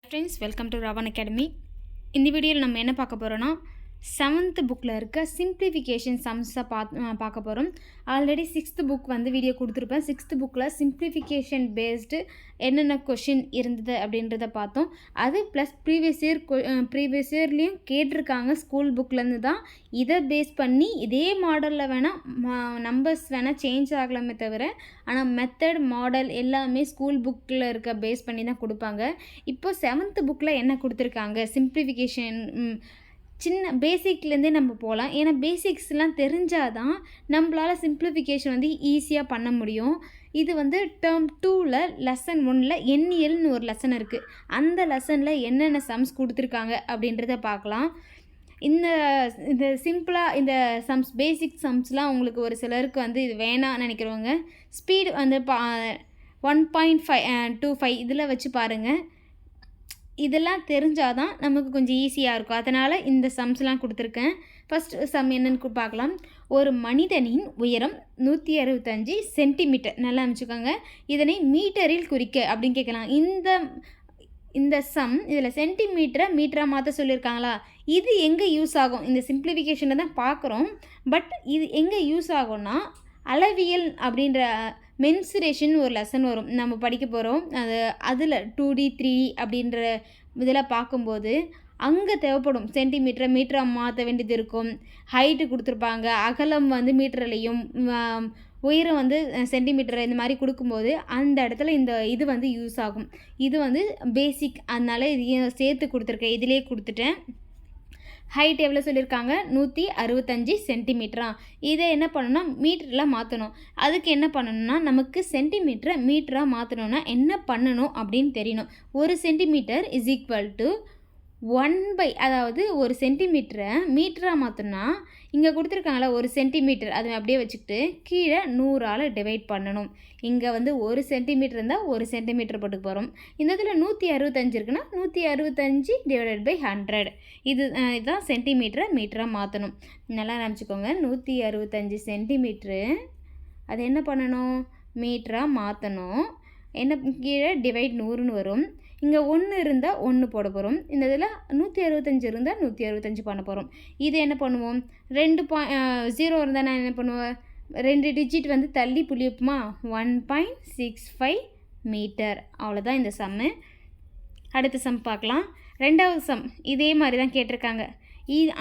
Friends, welcome to Raavan academy. இந்த வீடியோவில் நம்ம என்ன பார்க்க போகிறோன்னா, 7th புக்கில் இருக்க சிம்ப்ளிஃபிகேஷன் சம்ஸை பார்க்க போகிறோம். ஆல்ரெடி 6th புக் வந்து வீடியோ கொடுத்துருப்பேன். 6th புக்கில் சிம்ப்ளிஃபிகேஷன் பேஸ்டு என்னென்ன கொஷின் இருந்தது அப்படின்றத பார்த்தோம். அது ப்ளஸ் ப்ரீவியஸ் இயர்லேயும் கேட்டிருக்காங்க. ஸ்கூல் புக்லேருந்து தான் இதை பேஸ் பண்ணி இதே மாடலில் வேணால் நம்பர்ஸ் வேணால் சேஞ்ச் ஆகலாமே தவிர, ஆனால் மெத்தட் மாடல் எல்லாமே ஸ்கூல் புக்கில் இருக்க பேஸ் பண்ணி தான் கொடுப்பாங்க. இப்போ 7th புக்கில் என்ன கொடுத்துருக்காங்க, சிம்ப்ளிஃபிகேஷன் சின்ன பேசிக்லேருந்தே நம்ம போகலாம். ஏன்னா பேசிக்ஸ்லாம் தெரிஞ்சால் தான் நம்மளால் சிம்ப்ளிஃபிகேஷன் வந்து ஈஸியாக பண்ண முடியும். இது வந்து டேர்ம் 2ல் லெசன் 1ல் எண்ணியல்னு ஒரு லெசன் இருக்குது. அந்த லெசனில் என்னென்ன சம்ஸ் கொடுத்துருக்காங்க அப்படின்றத பார்க்கலாம். இந்த சிம்பிளாக இந்த சம்ஸ் பேசிக் சம்ஸ்லாம் உங்களுக்கு ஒரு சிலருக்கு வந்து இது வேணாம் நினைக்கிறவங்க ஸ்பீடு வந்து 1.25 இதில் வச்சு பாருங்கள். இதெல்லாம் தெரிஞ்சால் தான் நமக்கு கொஞ்சம் ஈஸியாக இருக்கும். அதனால் இந்த சம்ஸ்லாம் கொடுத்துருக்கேன். ஃபஸ்ட் சம் என்னென்னு பார்க்கலாம். ஒரு மனிதனின் உயரம் 165 சென்டிமீட்டர். நல்லா அமைச்சுக்கோங்க. இதனை மீட்டரில் குறிக்க அப்படின்னு கேட்கலாம். இந்த சம் இதில் சென்டிமீட்டரை மீட்டராக மாற்ற சொல்லியிருக்காங்களா? இது எங்கே யூஸ் ஆகும்? இந்த சிம்ப்ளிஃபிகேஷனை தான் பார்க்குறோம். பட் இது எங்கே யூஸ் ஆகும்னா, அளவியல் அப்படின்ற மென்சுரேஷன் ஒரு லெசன் வரும், நம்ம படிக்க போகிறோம். அதில் 2D 3D அப்படின்ற இதில் பார்க்கும்போது அங்கே தேவைப்படும். சென்டிமீட்டரை மீட்டராக மாற்ற வேண்டியது இருக்கும். ஹைட்டு கொடுத்துருப்பாங்க, அகலம் வந்து மீட்டர்லையும், உயரம் வந்து சென்டிமீட்டர், இந்த மாதிரி கொடுக்கும்போது அந்த இடத்துல இது வந்து யூஸ் ஆகும். இது வந்து பேசிக், அதனால் இதையும் சேர்த்து கொடுத்துருக்கேன். இதிலே கொடுத்துட்டேன். ஹைட் எவ்வளோ சொல்லியிருக்காங்க? 165 சென்டிமீட்டரா. இதை என்ன பண்ணணும்னா மீட்டரில் மாற்றணும். அதுக்கு என்ன பண்ணணும்னா, நமக்கு சென்டிமீட்டரை மீட்டராக மாற்றணுன்னா என்ன பண்ணணும் அப்படின்னு தெரியணும். ஒரு சென்டிமீட்டர் இஸ் ஈக்குவல் டு 1/, அதாவது ஒரு சென்டிமீட்டரை மீட்டராக மாற்றணும்னா இங்கே கொடுத்துருக்காங்களா ஒரு சென்டிமீட்டர், அதை அப்படியே வச்சுக்கிட்டு கீழே 100ஆல் டிவைட் பண்ணணும். இங்கே வந்து ஒரு சென்டிமீட்டர் இருந்தால் ஒரு சென்டிமீட்டர் போட்டு போகிறோம். இந்த இதில் 165 இருக்குன்னா 165 டிவைடட் பை 100. இதுதான் சென்டிமீட்டரை மீட்டராக மாற்றணும். நல்லா நினச்சிக்கோங்க. 165 சென்டிமீட்ரு அது என்ன பண்ணணும்? மீட்டராக மாற்றணும். என்ன கீழே டிவைட் 100ன்னு வரும். இங்கே 1 இருந்தால் 1 போட போகிறோம். இந்த இதில் 165 இருந்தால் 165 பண்ண போகிறோம். இது என்ன பண்ணுவோம்? 0 இருந்தால் நான் என்ன பண்ணுவேன்? 2 டிஜிட் வந்து தள்ளி புள்ளி வைப்போமா? 1.65 மீட்டர். அவ்வளோதான் இந்த சம்மு. அடுத்த சம் பார்க்கலாம். 2வது சம் இதே மாதிரி தான் கேட்டிருக்காங்க.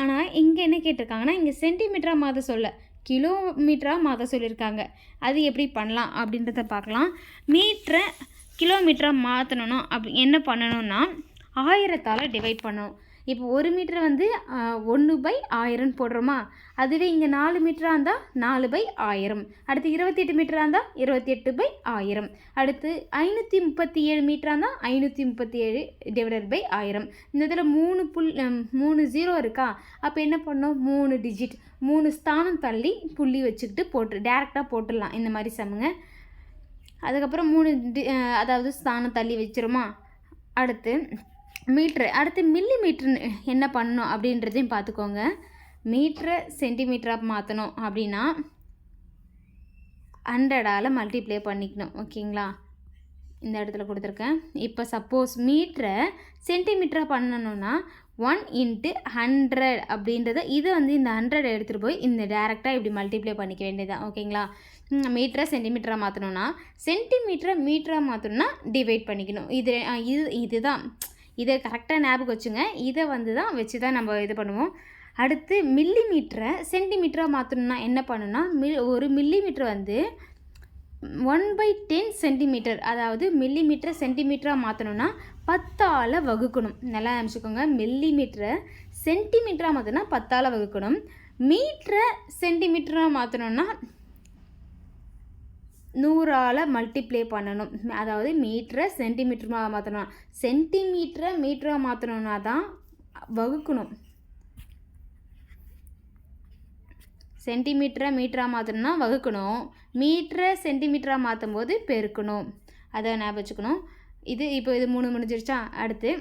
ஆனால் இங்கே என்ன கேட்டிருக்காங்கன்னா, இங்கே சென்டிமீட்டராக மாற்ற சொல்ல கிலோமீட்டராக மாற்ற சொல்லியிருக்காங்க. அது எப்படி பண்ணலாம் அப்படின்றத பார்க்கலாம். மீட்டரை கிலோமீட்டராக மாற்றணும்னா என்ன பண்ணணும்னா 1000ஆல் டிவைட் பண்ணணும். இப்போ 1 மீட்டர் வந்து 1/1000 போடுறோமா? அதுவே இங்கே 4 மீட்டராக இருந்தால் 4/1000. அடுத்து 28 மீட்டராக இருந்தால் 28/1000. அடுத்து 537 மீட்டராக இருந்தால் 537 டிவைடட் பை 1000. இந்த இதில் 3 0 இருக்கா? அப்போ என்ன பண்ணணும்? 3 டிஜிட் 3 ஸ்தானம் தள்ளி புள்ளி வச்சுக்கிட்டு டேரெக்டாக போட்டுடலாம். இந்த மாதிரி சம்முங்க. அதுக்கப்புறம் 3 அதாவது ஸ்தானம் தள்ளி வச்சிருமா? அடுத்து மீட்ரு. அடுத்து மில்லி மீட்ரு என்ன பண்ணணும் அப்படின்றதையும் பார்த்துக்கோங்க. மீட்டரை சென்டிமீட்டராக மாற்றணும் அப்படின்னா 100ஆல் மல்டிப்ளை பண்ணிக்கணும். ஓகேங்களா? இந்த இடத்துல கொடுத்துருக்கேன். இப்போ சப்போஸ் மீட்டரை சென்டிமீட்டராக பண்ணணுன்னா 1 × 100 அப்படின்றத இது வந்து இந்த 100 எடுத்துகிட்டு போய் இந்த டேரெக்டாக இப்படி மல்டிப்ளை பண்ணிக்க வேண்டியதான். ஓகேங்களா? மீட்டரை சென்டிமீட்டராக மாற்றணுன்னா, சென்டிமீட்டரை மீட்டராக மாற்றணுன்னா டிவைட் பண்ணிக்கணும். இதுதான். இதை கரெக்டாக ஞாபகம் வச்சுங்க. இதை வந்து தான் வச்சு தான் நம்ம இது பண்ணுவோம். அடுத்து மில்லி மீட்டரை சென்டிமீட்டராக மாற்றணுன்னா என்ன பண்ணணும்னா, ஒரு மில்லி மீட்டர் வந்து 1/10 சென்டிமீட்டர், அதாவது மில்லி மீட்டரை சென்டிமீட்டராக மாற்றணுன்னா 10ஆல் வகுக்கணும். நல்லா நினச்சிக்கோங்க. மில்லி மீட்டரை சென்டிமீட்டராக மாற்றணும்னா 10ஆல் வகுக்கணும். மீட்டரை சென்டிமீட்டராக மாற்றணுன்னா 100ஆல் மல்டிப்ளை பண்ணணும். அதாவது மீட்டரை சென்டிமீட்டராக மாற்றணும். சென்டிமீட்டரை மீட்டராக மாற்றணுன்னா தான் வகுக்கணும். சென்டிமீட்டரை மீட்டராக மாற்றணும்னா வகுக்கணும். மீட்டரை சென்டிமீட்டராக மாற்றும் போது பெருக்கணும். அதை ஞாபகம் வச்சுக்கணும். இப்போ இது 3 முடிஞ்சிருச்சா? அடுத்து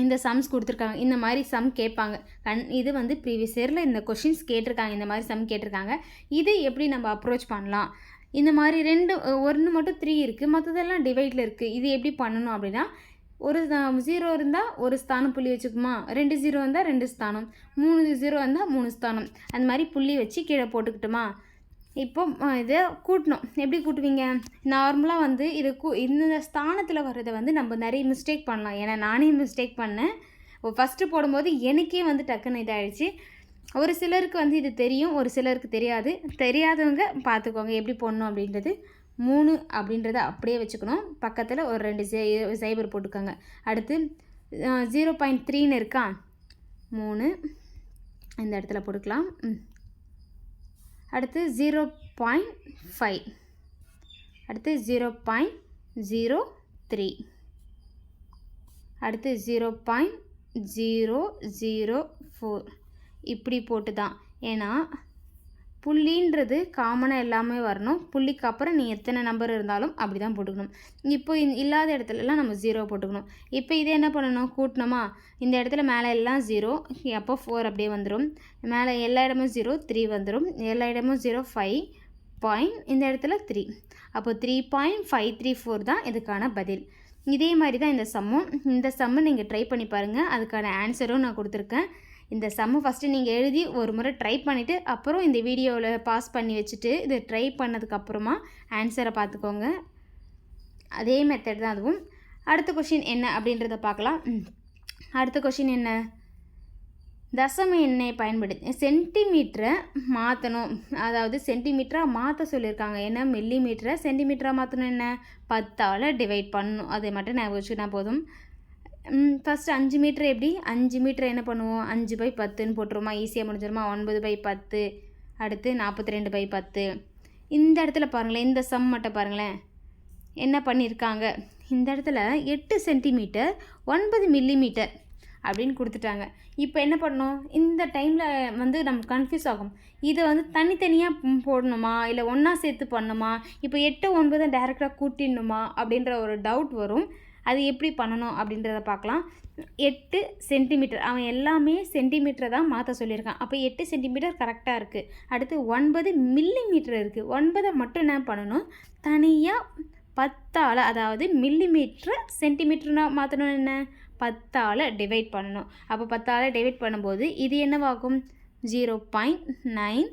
இந்த சம்ஸ் கொடுத்துருக்காங்க. இந்த மாதிரி சம் கேட்பாங்க. இது வந்து ப்ரீவியஸ் இயரில் இந்த கொஷின்ஸ் கேட்டிருக்காங்க. இந்த மாதிரி சம் கேட்டிருக்காங்க. இதை எப்படி நம்ம அப்ரோச் பண்ணலாம்? இந்த மாதிரி 1 மட்டும் 3 இருக்குது, மற்றதெல்லாம் டிவைடில் இருக்குது. இது எப்படி பண்ணணும் அப்படின்னா, ஒரு 0 இருந்தால் ஒரு ஸ்தானம் புள்ளி வச்சுக்குமா, 2 0 இருந்தால் 2 ஸ்தானம், 3 0 இருந்தால் 3 ஸ்தானம், அந்த மாதிரி புள்ளி வச்சு கீழே போட்டுக்கிட்டுமா. இப்போ இதை கூட்டணும். எப்படி கூட்டுவீங்க? நார்மலாக வந்து இது இந்த ஸ்தானத்தில் வர்றதை வந்து நம்ம நிறைய மிஸ்டேக் பண்ணலாம். ஏன்னா நானே மிஸ்டேக் பண்ணேன். ஃபஸ்ட்டு போடும்போது எனக்கே வந்து டக்குன்னு இதாகிடுச்சு. ஒரு சிலருக்கு வந்து இது தெரியும், ஒரு சிலருக்கு தெரியாது. தெரியாதவங்க பார்த்துக்கோங்க எப்படி போடணும் அப்படின்றது. 3 அப்படின்றத அப்படியே வச்சுக்கணும். பக்கத்தில் ஒரு 2 சைபர் போட்டுக்கோங்க. அடுத்து 0.3ன்னு இருக்கா, 3 இந்த இடத்துல போட்டுக்கலாம். அடுத்து 0.5, அடுத்து 0.03, அடுத்து 0.004 இப்படி போட்டு தான். ஏன்னா புள்ளின்றது காமனாக எல்லாமே வரணும். புள்ளிக்கு அப்புறம் நீ எத்தனை நம்பர் இருந்தாலும் அப்படி தான் போட்டுக்கணும். இப்போ இல்லாத இடத்துலலாம் நம்ம 0 போட்டுக்கணும். இப்போ இதே என்ன பண்ணணும், கூட்டணுமா, இந்த இடத்துல மேலே எல்லாம் 0, அப்போ 4 அப்படியே வந்துடும். மேலே எல்லா இடமும் 0, 3 வந்துடும். எல்லா இடமும் 0, 5 பாயிண்ட், இந்த இடத்துல 3. அப்போ 3.534 தான் இதுக்கான பதில். இதே மாதிரி தான் இந்த சம்மு நீங்கள் ட்ரை பண்ணி பாருங்கள். அதுக்கான ஆன்சரும் நான் கொடுத்துருக்கேன். இந்த சம்மு ஃபஸ்ட்டு நீங்கள் எழுதி ஒரு முறை ட்ரை பண்ணிவிட்டு அப்புறம் இந்த வீடியோவில் பாஸ் பண்ணி வச்சுட்டு இது ட்ரை பண்ணதுக்கப்புறமா ஆன்சரை பார்த்துக்கோங்க. அதே மெத்தட் தான் அதுவும். அடுத்த கொஷின் என்ன அப்படின்றத பார்க்கலாம். அடுத்த கொஷின் என்ன, தசம எண்ணை பயன்படுத்தி சென்டிமீட்டரை மாற்றணும். அதாவது சென்டிமீட்டராக மாற்ற சொல்லியிருக்காங்க. ஏன்னா மில்லிமீட்டரை சென்டிமீட்டராக மாற்றணும். என்ன, 10ஆல் டிவைட் பண்ணணும். அதை மட்டும் நான் வச்சுக்கினா போதும். ஃபஸ்ட்டு 5 மீட்டர் எப்படி, 5 மீட்டர் என்ன பண்ணுவோம், 5/10ன்னு போட்டுருமா, ஈஸியாக முடிஞ்சிருமா. 9/10, அடுத்து 42/10. இந்த இடத்துல பாருங்களேன், இந்த சம் மட்டும் பாருங்களேன் என்ன பண்ணியிருக்காங்க. இந்த இடத்துல 8 சென்டிமீட்டர் 9 மில்லிமீட்டர் அப்படின்னு கொடுத்துட்டாங்க. இப்போ என்ன பண்ணணும், இந்த டைமில் வந்து நம்ம கன்ஃபியூஸ் ஆகும். இதை வந்து தனித்தனியாக போடணுமா இல்லை ஒன்றா சேர்த்து பண்ணணுமா, இப்போ 8 9 டைரெக்டாக கூட்டிடணுமா அப்படின்ற ஒரு டவுட் வரும். அது எப்படி பண்ணணும் அப்படின்றத பார்க்கலாம். 8 சென்டிமீட்டர், அவன் எல்லாமே சென்டிமீட்டரை தான் மாற்ற சொல்லியிருக்கான். அப்போ 8 சென்டிமீட்டர் கரெக்டாக இருக்குது. அடுத்து 9 மில்லிமீட்டர் இருக்குது. 9 மட்டும் என்ன பண்ணணும், தனியாக 10ஆல், அதாவது மில்லிமீட்டரை சென்டிமீட்டர்னா மாற்றணும். என்ன, 10ஆல் டிவைட் பண்ணணும். அப்போ 10ஆல் டிவைட் பண்ணும்போது இது என்னவாகும், 0.9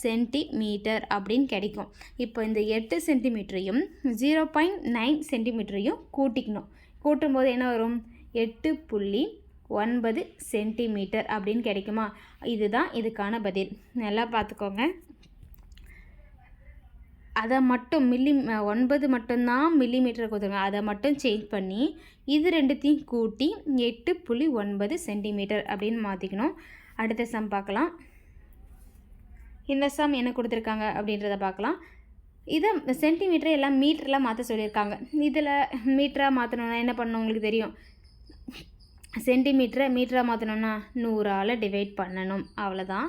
சென்டிமீட்டர் அப்படின்னு கிடைக்கும். இப்போ இந்த 8 சென்டிமீட்டரையும் 0.9 சென்டிமீட்டரையும் கூட்டிக்கணும். கூட்டும்போது என்ன வரும், 8.9 சென்டிமீட்டர் அப்படின்னு கிடைக்குமா. இதுதான் இதுக்கான பதில். நல்லா பார்த்துக்கோங்க. அதை மட்டும் 9 மட்டும்தான் மில்லிமீட்டர் கொடுத்துருங்க. அதை மட்டும் சேஞ்ச் பண்ணி இது ரெண்டுத்தையும் கூட்டி 8.9 சென்டிமீட்டர் அப்படின்னு மாற்றிக்கணும். அடுத்த சம் பார்க்கலாம். இந்த சம் என்ன கொடுத்துருக்காங்க அப்படின்றத பார்க்கலாம். இதை சென்டிமீட்டரை எல்லாம் மீட்டரில் மாற்ற சொல்லியிருக்காங்க. இதில் மீட்டராக மாற்றணுன்னா என்ன பண்ணணும், உங்களுக்கு தெரியும். சென்டிமீட்டரை மீட்டராக மாற்றணுன்னா 100ஆல் டிவைட் பண்ணணும், அவ்வளோதான்.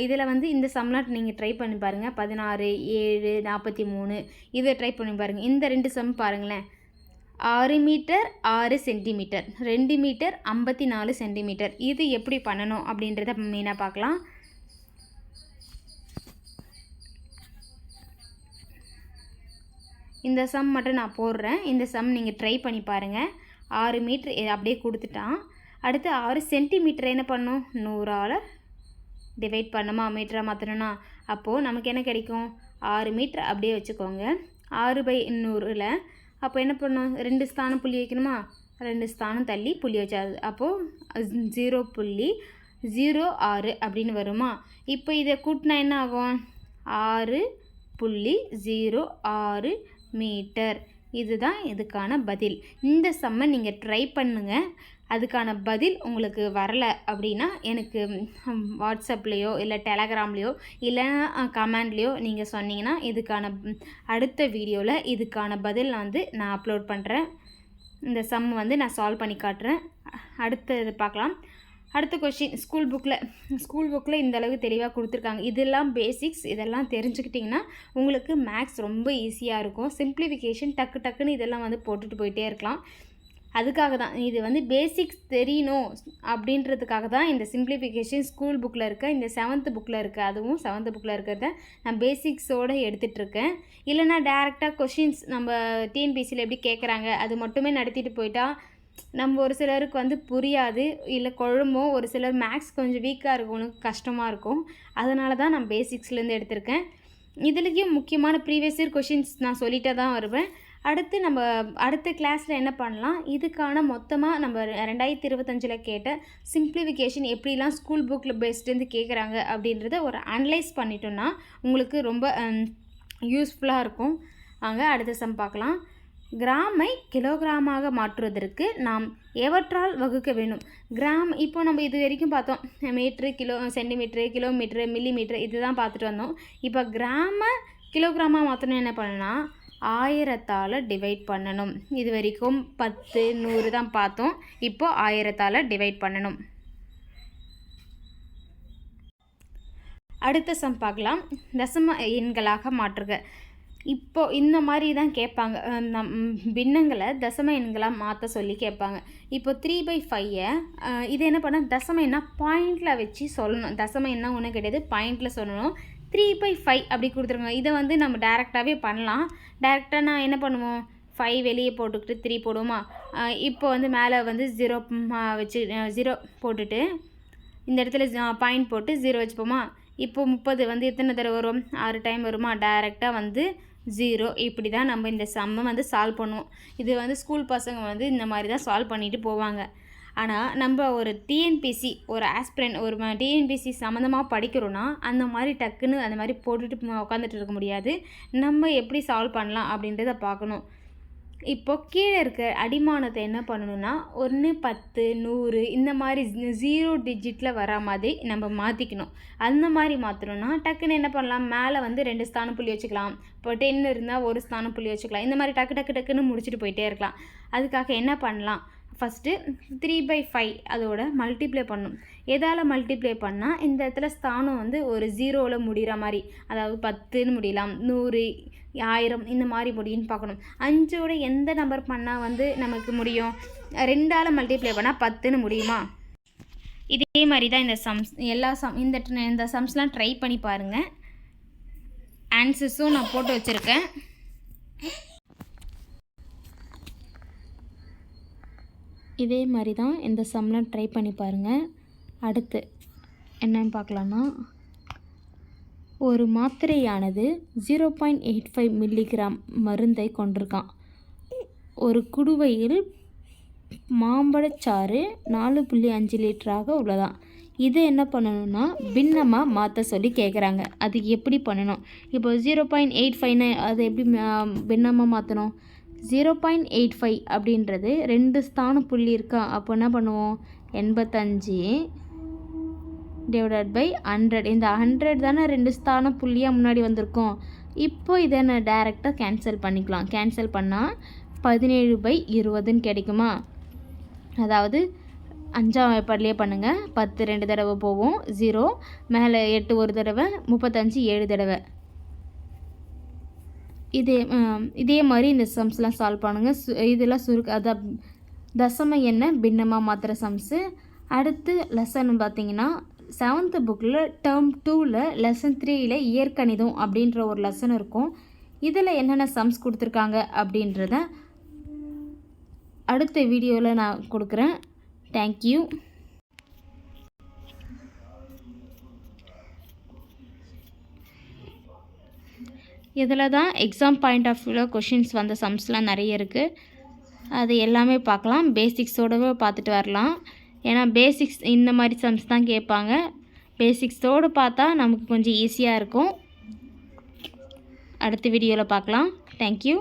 இதில் வந்து இந்த சம்லாம் நீங்கள் ட்ரை பண்ணி பாருங்கள். 16, 7, 43 இதை ட்ரை பண்ணி பாருங்கள். இந்த 2 சம் பாருங்களேன். 6 மீட்டர் 6 சென்டிமீட்டர், 2 மீட்டர் 54 சென்டிமீட்டர். இது எப்படி பண்ணணும் அப்படின்றத மெயினாக பார்க்கலாம். இந்த சம் மட்டும் நான் போடுறேன். இந்த சம் நீங்கள் ட்ரை பண்ணி பாருங்கள். 6 மீட்ரு அப்படியே கொடுத்துட்டான். அடுத்து 6 சென்டிமீட்டர் என்ன பண்ணும், 100ஆல் டிவைட் பண்ணுமா, மீட்டராக மாற்றணும்னா. அப்போது நமக்கு என்ன கிடைக்கும், 6 மீட்டர் அப்படியே வச்சுக்கோங்க. 6/100ல் அப்போ என்ன பண்ணணும், 2 ஸ்தானம் புள்ளி வைக்கணுமா, 2 ஸ்தானம் தள்ளி புள்ளி வச்சாது. அப்போது 0.06 அப்படின்னு வருமா. இப்போ இதை கூட்டினா என்ன ஆகும், 6.06 மீட்டர். இதுதான் இதுக்கான பதில். இந்த சம்மை நீங்கள் ட்ரை பண்ணுங்கள். அதுக்கான பதில் உங்களுக்கு வரலை அப்படின்னா எனக்கு வாட்ஸ்அப்லேயோ இல்லை டெலகிராம்லேயோ இல்லைன்னா கமெண்ட்லேயோ நீங்கள் சொன்னீங்கன்னா இதுக்கான அடுத்த வீடியோவில் இதுக்கான பதில் நான் அப்லோட் பண்ணுறேன். இந்த சம் நான் சால்வ் பண்ணி காட்டுறேன். அடுத்தது பார்க்கலாம். அடுத்த கொஷின் ஸ்கூல் புக்கில் இந்த அளவுக்கு தெளிவாக கொடுத்துருக்காங்க. இதெல்லாம் பேசிக்ஸ். இதெல்லாம் தெரிஞ்சுக்கிட்டிங்கன்னா உங்களுக்கு மேக்ஸ் ரொம்ப ஈஸியாக இருக்கும். சிம்பிளிஃபிகேஷன் டக்குன்னு இதெல்லாம் போட்டுட்டு போயிட்டே இருக்கலாம். அதுக்காக தான் இது வந்து பேசிக்ஸ் தெரியணும் அப்படின்றதுக்காக தான் இந்த சிம்பிளிஃபிகேஷன் ஸ்கூல் புக்கில் இருக்க இந்த 7th புக்கில் இருக்குது, அதுவும் 7th புக்கில் இருக்கிறத நான் பேசிக்ஸோடு எடுத்துகிட்ருக்கேன். இல்லைனா டேரெக்டாக கொஷின்ஸ் நம்ம டிஎன்பிசியில் எப்படி கேட்குறாங்க அது மட்டுமே நடத்திட்டு போயிட்டா நம்ம ஒரு சிலருக்கு வந்து புரியாது, இல்லை குழம்பும். ஒரு சிலர் மேக்ஸ் கொஞ்சம் வீக்காக இருக்கவனுக்கு கஷ்டமாக இருக்கும். அதனால தான் நான் பேசிக்ஸ்லேருந்து எடுத்திருக்கேன். இதுலேயும் முக்கியமான ப்ரீவியஸ் இயர் கொஷின்ஸ் நான் சொல்லிட்டே தான் வருவேன். அடுத்து நம்ம அடுத்த கிளாஸில் என்ன பண்ணலாம், இதுக்கான மொத்தமாக நம்ம 2025 கேட்ட சிம்பிளிஃபிகேஷன் எப்படிலாம் ஸ்கூல் புக்கில் பேஸ்லேருந்து கேட்குறாங்க அப்படின்றத ஒரு அனலைஸ் பண்ணிட்டோன்னா உங்களுக்கு ரொம்ப யூஸ்ஃபுல்லாக இருக்கும். வாங்க அடுத்த சம் பார்க்கலாம். கிராமை கிலோகிராமாக மாற்றுவதற்கு நாம் எவற்றால் வகுக்க வேணும்? கிராம் இப்போ நம்ம இது வரைக்கும் பார்த்தோம், metre, kilo, centimetre, kilometre, millimetre இதுதான் பார்த்துட்டு வந்தோம். இப்போ கிராமை கிலோகிராமாக மாற்றணும் என்ன பண்ணணும்னா 1000ஆல் டிவைட் பண்ணணும். இது வரைக்கும் 10, 100 தான் பார்த்தோம். இப்போது 1000ஆல் டிவைட் பண்ணணும். அடுத்த சம் பார்க்கலாம். தசம எண்களாக மாற்றுக. இப்போது இந்த மாதிரி தான் கேட்பாங்க, பின்னங்களை தசம எண்களாக மாற்ற சொல்லி கேட்பாங்க. இப்போ 3/5 இது என்ன பண்ண தசம எண்ணா பாயிண்டில் வச்சு சொல்லணும். தசம எண்ணா ஒன்றும் கிடையாது, பாயிண்டில் சொல்லணும். 3/5 அப்படி கொடுத்துருங்க. இதை வந்து நம்ம டேரெக்டாகவே பண்ணலாம். டேரெக்டாக நான் என்ன பண்ணுவோம், 5 வெளியே போட்டுக்கிட்டு 3 போடுவோமா. இப்போ வந்து மேலே வந்து 0 வச்சு 0 போட்டுட்டு இந்த இடத்துல பாயிண்ட் போட்டு 0 வச்சுப்போமா. இப்போ 30 வந்து எத்தனை தடவை வரும், 6 டைம் வருமா. டேரெக்டாக வந்து 0. இப்படி தான் நம்ம இந்த சம்மை வந்து சால்வ் பண்ணுவோம். இது வந்து ஸ்கூல் பசங்க வந்து இந்த மாதிரி தான் சால்வ் பண்ணிட்டு போவாங்க. ஆனால் நம்ம ஒரு டிஎன்பிசி ஒரு ஆஸ்பிரண்ட் ஒரு டிஎன்பிசி சம்மந்தமாக படிக்கிறோன்னா அந்த மாதிரி டக்குன்னு அந்த மாதிரி போட்டுட்டு உட்காந்துட்டு இருக்க முடியாது. நம்ம எப்படி சால்வ் பண்ணலாம் அப்படின்றத பார்க்கணும். இப்போ கீழே இருக்க அடிமானத்தை என்ன பண்ணணும்னா 1, 10, 100 இந்த மாதிரி 0 டிஜிட்டில் வர மாதிரி நம்ம மாற்றிக்கணும். அந்த மாதிரி மாற்றணும்னா டக்குன்னு என்ன பண்ணலாம், மேலே வந்து 2 ஸ்தான புள்ளி வச்சுக்கலாம். இப்போ 10 இருந்தால் 1 ஸ்தான புள்ளி வச்சுக்கலாம். இந்த மாதிரி டக்குன்னு முடிச்சுட்டு போயிட்டே இருக்கலாம். அதுக்காக என்ன பண்ணலாம், ஃபஸ்ட்டு 3/5 அதோட மல்டிப்ளை பண்ணணும். எதால் மல்டிப்ளை பண்ணால் இந்த இடத்துல ஸ்தானம் வந்து ஒரு 0வில் முடிகிற மாதிரி, அதாவது 10ன்னு முடியலாம், 100, 1000 இந்த மாதிரி முடியும்னு பார்க்கணும். 5ஓட எந்த நம்பர் பண்ணால் வந்து நமக்கு முடியும், 2ஆல் மல்டிப்ளை பண்ணால் 10ன்னு முடியுமா. இதே மாதிரி தான் இந்த சம்ஸ் எல்லா இந்த சம்ஸ்லாம் ட்ரை பண்ணி பாருங்கள். ஆன்சர்ஸும் நான் போட்டு வச்சுருக்கேன். இதே மாதிரி தான் இந்த சம்லாம் ட்ரை பண்ணி பாருங்கள். அடுத்து என்னன்னு பார்க்கலான்னா, ஒரு மாத்திரையானது 0.85 மில்லிகிராம் மருந்தை கொண்டிருக்கான். ஒரு குடுவையில் மாம்பழச்சாறு 4.5 லிட்டராக உள்ளதாம். இதை என்ன பண்ணணும்னா பின்னமாக மாற்ற சொல்லி கேட்குறாங்க. அது எப்படி பண்ணணும், இப்போ 0.85 அதை எப்படி பின்னமாக மாற்றணும். 0.85 அப்படின்றது 2 ஸ்தான புள்ளி இருக்கா. அப்போ என்ன பண்ணுவோம், 85 டிவைடட் பை 100. இந்த 100 தானே 2 ஸ்தான புள்ளியாக முன்னாடி வந்திருக்கோம். இப்போ இதை நான் டேரெக்டாக கேன்சல் பண்ணிக்கலாம். கேன்சல் பண்ணால் 17/20ன்னு கிடைக்குமா. அதாவது 5ஆம் வாய்ப்பாடிலே பண்ணுங்கள். 10 2 தடவை போவோம் 0, மேலே 8 ஒரு தடவை, 35 7 தடவை. இதே மாதிரி இந்த சம்ஸ்லாம் சால்வ் பண்ணுங்கள். இதெல்லாம் அதான் தசம எண்ணை பின்னமாக மாத்திர சம்ஸு. அடுத்து லெசன் பார்த்திங்கன்னா 7th புக்கில் டேர்ம் 2ல் லெசன் 3ல் இயற்கணிதம் அப்படின்ற ஒரு லெசன் இருக்கும். இதில் என்னென்ன சம்ஸ் கொடுத்துருக்காங்க அப்படின்றத அடுத்த வீடியோவில் நான் கொடுக்குறேன். தேங்க்யூ. இதில் தான் எக்ஸாம் பாயிண்ட் ஆஃப் வியூவில் கொஷின்ஸ் வந்த சம்ஸ்லாம் நிறைய இருக்குது. அது எல்லாமே பார்க்கலாம். பேசிக்ஸோடவே பார்த்துட்டு வரலாம். ஏன்னா பேசிக்ஸ் இந்த மாதிரி சம்ஸ் தான் கேட்பாங்க. பேசிக்ஸோடு பார்த்தா நமக்கு கொஞ்சம் ஈஸியாக இருக்கும். அடுத்த வீடியோவில் பார்க்கலாம். தேங்க்யூ.